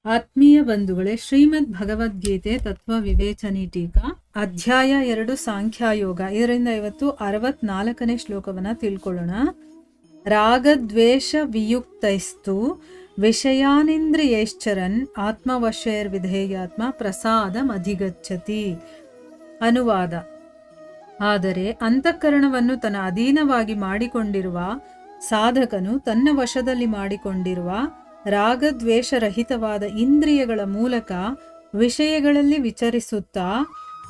ಆತ್ಮೀಯ ಬಂಧುಗಳೇ, ಶ್ರೀಮದ್ ಭಗವದ್ಗೀತೆ ತತ್ವ ವಿವೇಚನಿ ಟೀಕಾ ಅಧ್ಯಾಯ 2 ಸಾಂಖ್ಯಯೋಗ. ಇದರಿಂದ ಇವತ್ತು 64ನೇ ಶ್ಲೋಕವನ್ನ ತಿಳ್ಕೊಳ್ಳೋಣ. ರಾಗದ್ವೇಷ ವಿಯುಕ್ತೈಸ್ತು ವಿಷಯಾನಿಂದ್ರಿಯೈಶ್ಚರನ್ ಆತ್ಮವಶೈರ್ವಿಧೇಯಾತ್ಮ ಪ್ರಸಾದಮಧಿಗಚ್ಚತಿ. ಅನುವಾದ: ಆದರೆ ಅಂತಃಕರಣವನ್ನು ತನ್ನ ಅಧೀನವಾಗಿ ಮಾಡಿಕೊಂಡಿರುವ ಸಾಧಕನು ತನ್ನ ವಶದಲ್ಲಿ ಮಾಡಿಕೊಂಡಿರುವ ರಾಗದ್ವೇಷರಹಿತವಾದ ಇಂದ್ರಿಯಗಳ ಮೂಲಕ ವಿಷಯಗಳಲ್ಲಿ ವಿಚರಿಸುತ್ತಾ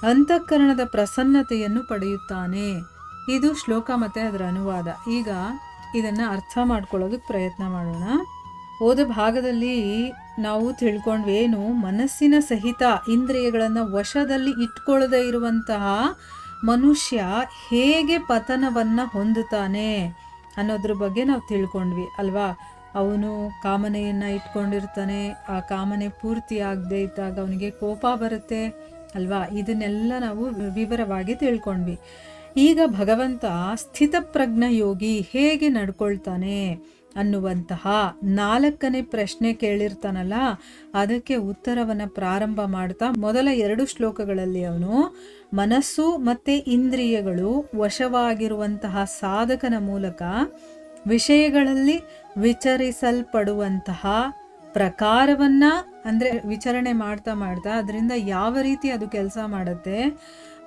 ಅಂತಃಕರಣದ ಪ್ರಸನ್ನತೆಯನ್ನು ಪಡೆಯುತ್ತಾನೆ. ಇದು ಶ್ಲೋಕ ಮತ್ತು ಅದರ ಅನುವಾದ. ಈಗ ಇದನ್ನು ಅರ್ಥ ಮಾಡ್ಕೊಳ್ಳೋದಕ್ಕೆ ಪ್ರಯತ್ನ ಮಾಡೋಣ. ಹೋದ ಭಾಗದಲ್ಲಿ ನಾವು ತಿಳ್ಕೊಂಡ್ವೇನು, ಮನಸ್ಸಿನ ಸಹಿತ ಇಂದ್ರಿಯಗಳನ್ನು ವಶದಲ್ಲಿ ಇಟ್ಕೊಳ್ಳದೇ ಇರುವಂತಹ ಮನುಷ್ಯ ಹೇಗೆ ಪತನವನ್ನು ಹೊಂದುತ್ತಾನೆ ಅನ್ನೋದ್ರ ಬಗ್ಗೆ ನಾವು ತಿಳ್ಕೊಂಡ್ವಿ ಅಲ್ವಾ. ಅವನು ಕಾಮನೆಯನ್ನು ಇಟ್ಕೊಂಡಿರ್ತಾನೆ, ಆ ಕಾಮನೆ ಪೂರ್ತಿ ಆಗದೆ ಇದ್ದಾಗ ಅವನಿಗೆ ಕೋಪ ಬರುತ್ತೆ ಅಲ್ವಾ. ಇದನ್ನೆಲ್ಲ ನಾವು ವಿವರವಾಗಿ ತಿಳ್ಕೊಂಡ್ವಿ. ಈಗ ಭಗವಂತ ಸ್ಥಿತಪ್ರಜ್ಞ ಯೋಗಿ ಹೇಗೆ ನಡ್ಕೊಳ್ತಾನೆ ಅನ್ನುವಂತಹ 4ನೇ ಪ್ರಶ್ನೆ ಕೇಳಿರ್ತಾನಲ್ಲ, ಅದಕ್ಕೆ ಉತ್ತರವನ್ನು ಪ್ರಾರಂಭ ಮಾಡ್ತಾ ಮೊದಲ 2 ಶ್ಲೋಕಗಳಲ್ಲಿ ಅವನು ಮನಸ್ಸು ಮತ್ತು ಇಂದ್ರಿಯಗಳು ವಶವಾಗಿರುವಂತಹ ಸಾಧಕನ ಮೂಲಕ ವಿಷಯಗಳಲ್ಲಿ ವಿಚರಿಸಲ್ಪಡುವಂತಹ ಪ್ರಕಾರವನ್ನ, ಅಂದರೆ ವಿಚಾರಣೆ ಮಾಡ್ತಾ ಮಾಡ್ತಾ ಅದರಿಂದ ಯಾವ ರೀತಿ ಅದು ಕೆಲಸ ಮಾಡುತ್ತೆ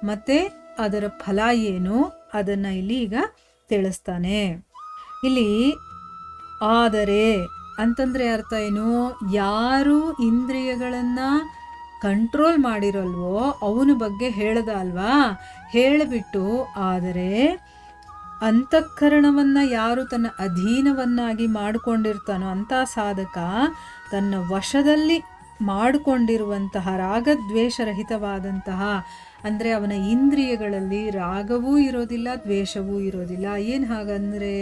ಮತ್ತೆ ಅದರ ಫಲ ಏನು ಅದನ್ನ ಇಲ್ಲಿ ಈಗ ತಿಳಿಸ್ತಾನೆ. ಇಲ್ಲಿ ಆದರೆ ಅಂತಂದ್ರೆ ಅರ್ಥ ಏನು, ಯಾರು ಇಂದ್ರಿಯಗಳನ್ನ ಕಂಟ್ರೋಲ್ ಮಾಡಿರಲ್ವೋ ಅವನ ಬಗ್ಗೆ ಹೇಳ್ದ ಅಲ್ವಾ. ಹೇಳಿಬಿಟ್ಟು ಆದರೆ ಅಂತಃಕರಣವನ್ನ ಯಾರು ತನ್ನ ಅಧೀನವನ್ನಾಗಿ ಮಾಡಿಕೊಂಡಿರ್ತಾನೋ ಅಂಥ ಸಾಧಕ ತನ್ನ ವಶದಲ್ಲಿ ಮಾಡಿಕೊಂಡಿರುವಂತಹ ರಾಗದ್ವೇಷರಹಿತವಾದಂತಹ, ಅಂದರೆ ಅವನ ಇಂದ್ರಿಯಗಳಲ್ಲಿ ರಾಗವೂ ಇರೋದಿಲ್ಲ, ದ್ವೇಷವೂ ಇರೋದಿಲ್ಲ. ಏನು ಹಾಗಂದರೆ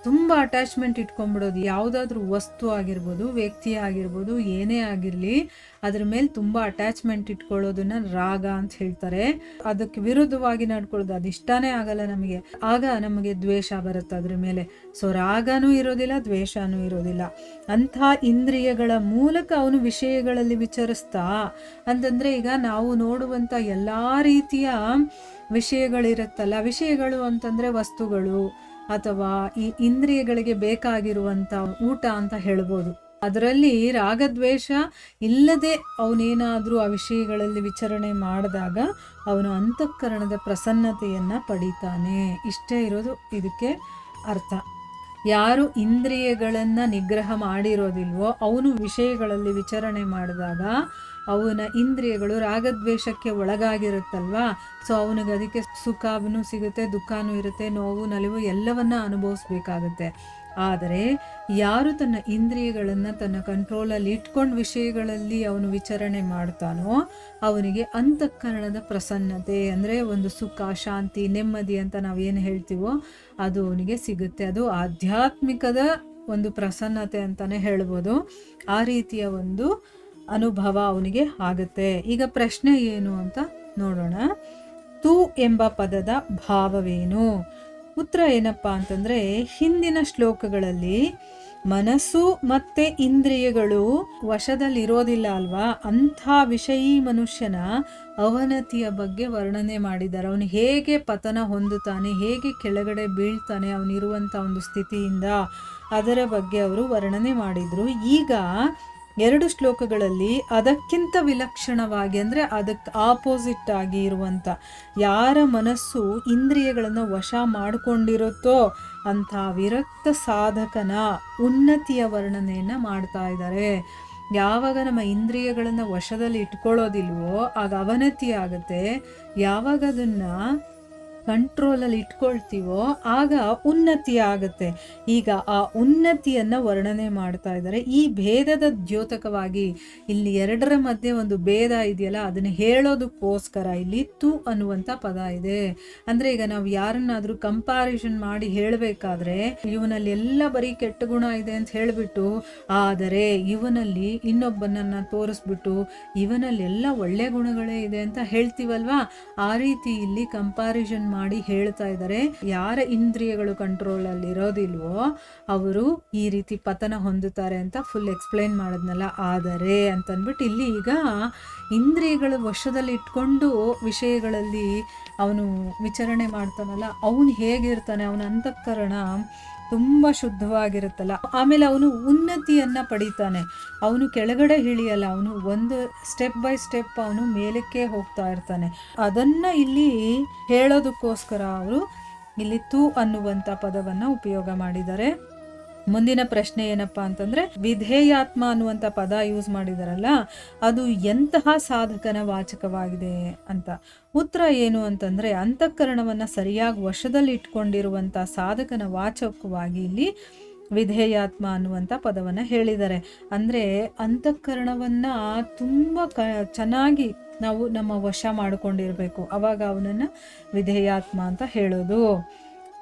ತುಂಬ ಅಟ್ಯಾಚ್ಮೆಂಟ್ ಇಟ್ಕೊಂಡ್ಬಿಡೋದು. ಯಾವುದಾದ್ರೂ ವಸ್ತು ಆಗಿರ್ಬೋದು, ವ್ಯಕ್ತಿ ಆಗಿರ್ಬೋದು, ಏನೇ ಆಗಿರಲಿ ಅದ್ರ ಮೇಲೆ ತುಂಬ ಅಟ್ಯಾಚ್ಮೆಂಟ್ ಇಟ್ಕೊಳ್ಳೋದನ್ನ ರಾಗ ಅಂತ ಹೇಳ್ತಾರೆ. ಅದಕ್ಕೆ ವಿರುದ್ಧವಾಗಿ ನಡ್ಕೊಳ್ಳೋದು ಅದು ಇಷ್ಟನೇ ಆಗಲ್ಲ ನಮಗೆ, ಆಗ ನಮಗೆ ದ್ವೇಷ ಬರುತ್ತೆ ಅದ್ರ ಮೇಲೆ. ಸೊ ರಾಗನೂ ಇರೋದಿಲ್ಲ, ದ್ವೇಷನೂ ಇರೋದಿಲ್ಲ. ಅಂಥ ಇಂದ್ರಿಯಗಳ ಮೂಲಕ ಅವನು ವಿಷಯಗಳಲ್ಲಿ ವಿಚರಿಸ್ತಾ, ಅಂತಂದರೆ ಈಗ ನಾವು ನೋಡುವಂಥ ಎಲ್ಲ ರೀತಿಯ ವಿಷಯಗಳಿರುತ್ತಲ್ಲ, ವಿಷಯಗಳು ಅಂತಂದರೆ ವಸ್ತುಗಳು ಅಥವಾ ಈ ಇಂದ್ರಿಯಗಳಿಗೆ ಬೇಕಾಗಿರುವಂಥ ಊಟ ಅಂತ ಹೇಳ್ಬೋದು. ಅದರಲ್ಲಿ ರಾಗದ್ವೇಷ ಇಲ್ಲದೆ ಅವನೇನಾದರೂ ಆ ವಿಷಯಗಳಲ್ಲಿ ವಿಚಾರಣೆ ಮಾಡಿದಾಗ ಅವನು ಅಂತಃಕರಣದ ಪ್ರಸನ್ನತೆಯನ್ನು ಪಡಿತಾನೆ. ಇಷ್ಟೇ ಇರೋದು ಇದಕ್ಕೆ ಅರ್ಥ. ಯಾರು ಇಂದ್ರಿಯಗಳನ್ನು ನಿಗ್ರಹ ಮಾಡಿರೋದಿಲ್ವೋ ಅವನು ವಿಷಯಗಳಲ್ಲಿ ವಿಚಾರಣೆ ಮಾಡಿದಾಗ ಅವನ ಇಂದ್ರಿಯಗಳು ರಾಗದ್ವೇಷಕ್ಕೆ ಒಳಗಾಗಿರುತ್ತಲ್ವಾ. ಸೊ ಅವನಿಗೆ ಅದಕ್ಕೆ ಸುಖನೂ ಸಿಗುತ್ತೆ, ದುಃಖನೂ ಇರುತ್ತೆ, ನೋವು ನಲಿವು ಎಲ್ಲವನ್ನ ಅನುಭವಿಸ್ಬೇಕಾಗುತ್ತೆ. ಆದರೆ ಯಾರು ತನ್ನ ಇಂದ್ರಿಯಗಳನ್ನು ತನ್ನ ಕಂಟ್ರೋಲಲ್ಲಿ ಇಟ್ಕೊಂಡು ವಿಷಯಗಳಲ್ಲಿ ಅವನು ವಿಚಾರಣೆ ಮಾಡ್ತಾನೋ ಅವನಿಗೆ ಅಂತಃಕರಣದ ಪ್ರಸನ್ನತೆ, ಅಂದರೆ ಒಂದು ಸುಖ, ಶಾಂತಿ, ನೆಮ್ಮದಿ ಅಂತ ನಾವೇನು ಹೇಳ್ತೀವೋ ಅದು ಅವನಿಗೆ ಸಿಗುತ್ತೆ. ಅದು ಆಧ್ಯಾತ್ಮಿಕದ ಒಂದು ಪ್ರಸನ್ನತೆ ಅಂತಲೇ ಹೇಳ್ಬೋದು. ಆ ರೀತಿಯ ಒಂದು ಅನುಭವ ಅವನಿಗೆ ಆಗುತ್ತೆ. ಈಗ ಪ್ರಶ್ನೆ ಏನು ಅಂತ ನೋಡೋಣ. ತು ಎಂಬ ಪದದ ಭಾವವೇನು? ಉತ್ತರ ಏನಪ್ಪ ಅಂತಂದರೆ, ಹಿಂದಿನ ಶ್ಲೋಕಗಳಲ್ಲಿ ಮನಸ್ಸು ಮತ್ತು ಇಂದ್ರಿಯಗಳು ವಶದಲ್ಲಿರೋದಿಲ್ಲ ಅಲ್ವಾ, ಅಂಥ ವಿಷಯೀ ಮನುಷ್ಯನ ಅವನತಿಯ ಬಗ್ಗೆ ವರ್ಣನೆ ಮಾಡಿದ್ದಾರೆ. ಅವನು ಹೇಗೆ ಪತನ ಹೊಂದುತ್ತಾನೆ, ಹೇಗೆ ಕೆಳಗಡೆ ಬೀಳ್ತಾನೆ ಅವನಿರುವಂಥ ಒಂದು ಸ್ಥಿತಿಯಿಂದ, ಅದರ ಬಗ್ಗೆ ಅವರು ವರ್ಣನೆ ಮಾಡಿದರು. ಈಗ 2 ಶ್ಲೋಕಗಳಲ್ಲಿ ಅದಕ್ಕಿಂತ ವಿಲಕ್ಷಣವಾಗಿ, ಅಂದರೆ ಅದಕ್ಕೆ ಆಪೋಸಿಟ್ ಆಗಿ ಇರುವಂಥ, ಯಾರ ಮನಸ್ಸು ಇಂದ್ರಿಯಗಳನ್ನು ವಶ ಮಾಡಿಕೊಂಡಿರುತ್ತೋ ಅಂಥ ವಿರಕ್ತ ಸಾಧಕನ ಉನ್ನತಿಯ ವರ್ಣನೆಯನ್ನು ಮಾಡ್ತಾ ಇದ್ದಾರೆ. ಯಾವಾಗ ನಮ್ಮ ಇಂದ್ರಿಯಗಳನ್ನು ವಶದಲ್ಲಿ ಇಟ್ಕೊಳ್ಳೋದಿಲ್ವೋ ಆಗ ಅವನತಿ ಆಗುತ್ತೆ. ಯಾವಾಗ ಅದನ್ನು ಕಂಟ್ರೋಲಲ್ಲಿ ಇಟ್ಕೊಳ್ತೀವೋ ಆಗ ಉನ್ನತಿ ಆಗುತ್ತೆ. ಈಗ ಆ ಉನ್ನತಿಯನ್ನು ವರ್ಣನೆ ಮಾಡ್ತಾ ಇದ್ದಾರೆ. ಈ ಭೇದದ ದ್ಯೋತಕವಾಗಿ ಇಲ್ಲಿ 2ರ ಮಧ್ಯೆ ಒಂದು ಭೇದ ಇದೆಯಲ್ಲ, ಅದನ್ನು ಹೇಳೋದಕ್ಕೋಸ್ಕರ ಇಲ್ಲಿ ತು ಅನ್ನುವಂಥ ಪದ ಇದೆ. ಅಂದರೆ ಈಗ ನಾವು ಯಾರನ್ನಾದರೂ ಕಂಪ್ಯಾರಿಸನ್ ಮಾಡಿ ಹೇಳಬೇಕಾದ್ರೆ ಇವನಲ್ಲಿ ಎಲ್ಲ ಬರೀ ಕೆಟ್ಟ ಗುಣ ಇದೆ ಅಂತ ಹೇಳಿಬಿಟ್ಟು, ಆದರೆ ಇವನಲ್ಲಿ ಇನ್ನೊಬ್ಬನನ್ನು ತೋರಿಸ್ಬಿಟ್ಟು ಇವನಲ್ಲಿ ಎಲ್ಲ ಒಳ್ಳೆ ಗುಣಗಳೇ ಇದೆ ಅಂತ ಹೇಳ್ತೀವಲ್ವಾ, ಆ ರೀತಿ ಇಲ್ಲಿ ಕಂಪ್ಯಾರಿಸನ್ ಮಾಡಿ ಹೇಳ್ತಾ ಇದ್ದಾರೆ, ಯಾರ ಇಂದ್ರಿಯಗಳು ಕಂಟ್ರೋಲಲ್ಲಿ ಇರೋದಿಲ್ವೋ ಅವರು ಈ ರೀತಿ ಪತನ ಹೊಂದುತ್ತಾರೆ ಅಂತ ಫುಲ್ ಎಕ್ಸ್ಪ್ಲೈನ್ ಮಾಡಿದ್ನಲ್ಲ. ಆದರೆ ಅಂತಂದ್ಬಿಟ್ಟು ಇಲ್ಲಿ ಈಗ ಇಂದ್ರಿಯಗಳ ವಶದಲ್ಲಿ ಇಟ್ಕೊಂಡು ವಿಷಯಗಳಲ್ಲಿ ಅವನು ವಿಚರಣೆ ಮಾಡ್ತಾನಲ್ಲ, ಅವನು ಹೇಗಿರ್ತಾನೆ, ಅವನ ಅಂತಃಕರಣ ತುಂಬ ಶುದ್ಧವಾಗಿರುತ್ತಲ್ಲ. ಆಮೇಲೆ ಅವನು ಉನ್ನತಿಯನ್ನು ಪಡಿತಾನೆ, ಅವನು ಕೆಳಗಡೆ ಇಳಿಯಲ್ಲ, ಅವನು ಒಂದು ಸ್ಟೆಪ್ ಬೈ ಸ್ಟೆಪ್ ಅವನು ಮೇಲಕ್ಕೆ ಹೋಗ್ತಾ ಇರ್ತಾನೆ. ಅದನ್ನು ಇಲ್ಲಿ ಹೇಳೋದಕ್ಕೋಸ್ಕರ ಅವರು ಇಲ್ಲಿ ತು ಅನ್ನುವಂಥ ಪದವನ್ನು ಉಪಯೋಗ ಮಾಡಿದ್ದಾರೆ. ಮುಂದಿನ ಪ್ರಶ್ನೆ ಏನಪ್ಪಾ ಅಂತಂದ್ರೆ, ವಿಧೇಯಾತ್ಮ ಅನ್ನುವಂಥ ಪದ ಯೂಸ್ ಮಾಡಿದಾರಲ್ಲ, ಅದು ಎಂತಹ ಸಾಧಕನ ವಾಚಕವಾಗಿದೆ ಅಂತ. ಉತ್ತರ ಏನು ಅಂತಂದ್ರೆ, ಅಂತಃಕರಣವನ್ನ ಸರಿಯಾಗಿ ವಶದಲ್ಲಿ ಇಟ್ಕೊಂಡಿರುವಂಥ ಸಾಧಕನ ವಾಚಕವಾಗಿ ಇಲ್ಲಿ ವಿಧೇಯಾತ್ಮ ಅನ್ನುವಂಥ ಪದವನ್ನು ಹೇಳಿದ್ದಾರೆ. ಅಂದರೆ ಅಂತಃಕರಣವನ್ನ ತುಂಬ ಚೆನ್ನಾಗಿ ನಾವು ನಮ್ಮ ವಶ ಮಾಡಿಕೊಂಡಿರಬೇಕು, ಅವಾಗ ಅವನನ್ನು ವಿಧೇಯಾತ್ಮ ಅಂತ ಹೇಳೋದು.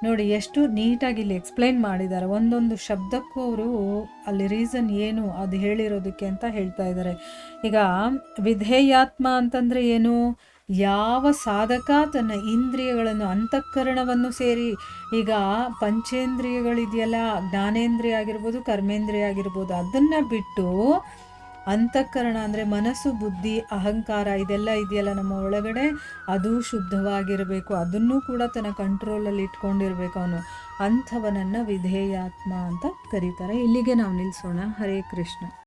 ನೋಡಿ ಎಷ್ಟು ನೀಟಾಗಿ ಇಲ್ಲಿ ಎಕ್ಸ್ಪ್ಲೈನ್ ಮಾಡಿದ್ದಾರೆ, ಒಂದೊಂದು ಶಬ್ದಕ್ಕೂ ಅವರು ಅಲ್ಲಿ ರೀಸನ್ ಏನು ಅದು ಹೇಳಿರೋದಕ್ಕೆ ಅಂತ ಹೇಳ್ತಾ ಇದ್ದಾರೆ. ಈಗ ವಿಧೇಯಾತ್ಮ ಅಂತಂದರೆ ಏನು, ಯಾವ ಸಾಧಕ ತನ್ನ ಇಂದ್ರಿಯಗಳನ್ನು ಅಂತಃಕರಣವನ್ನು ಸೇರಿ, ಈಗ ಪಂಚೇಂದ್ರಿಯಗಳಿದೆಯಲ್ಲ, ಜ್ಞಾನೇಂದ್ರಿಯ ಆಗಿರ್ಬೋದು ಕರ್ಮೇಂದ್ರಿಯ ಆಗಿರ್ಬೋದು, ಅದನ್ನು ಬಿಟ್ಟು ಅಂತಃಕರಣ ಅಂದರೆ ಮನಸ್ಸು ಬುದ್ಧಿ ಅಹಂಕಾರ ಇದೆಲ್ಲ ಇದೆಯಲ್ಲ ನಮ್ಮ ಒಳಗಡೆ, ಅದು ಶುದ್ಧವಾಗಿರಬೇಕು, ಅದನ್ನು ಕೂಡ ತನ್ನ ಕಂಟ್ರೋಲಲ್ಲಿ ಇಟ್ಕೊಂಡಿರ್ಬೇಕು ಅವನು, ಅಂಥವನನ್ನು ವಿಧೇಯಾತ್ಮ ಅಂತ ಕರೀತಾರೆ. ಇಲ್ಲಿಗೆ ನಾವು ನಿಲ್ಲಿಸೋಣ. ಹರೇ ಕೃಷ್ಣ.